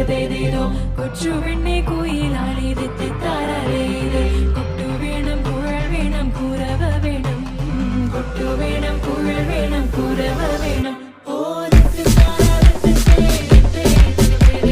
തകതേതേതോ കൊച്ചു പെണ്ണെ കുയിലാളി തെത്താരേത് കൊട്ടു വേണം കുഴൽ വേണം കുരവ വേണം കൊട്ടു വേണം കുഴൽ വേണം കുരവ വേണം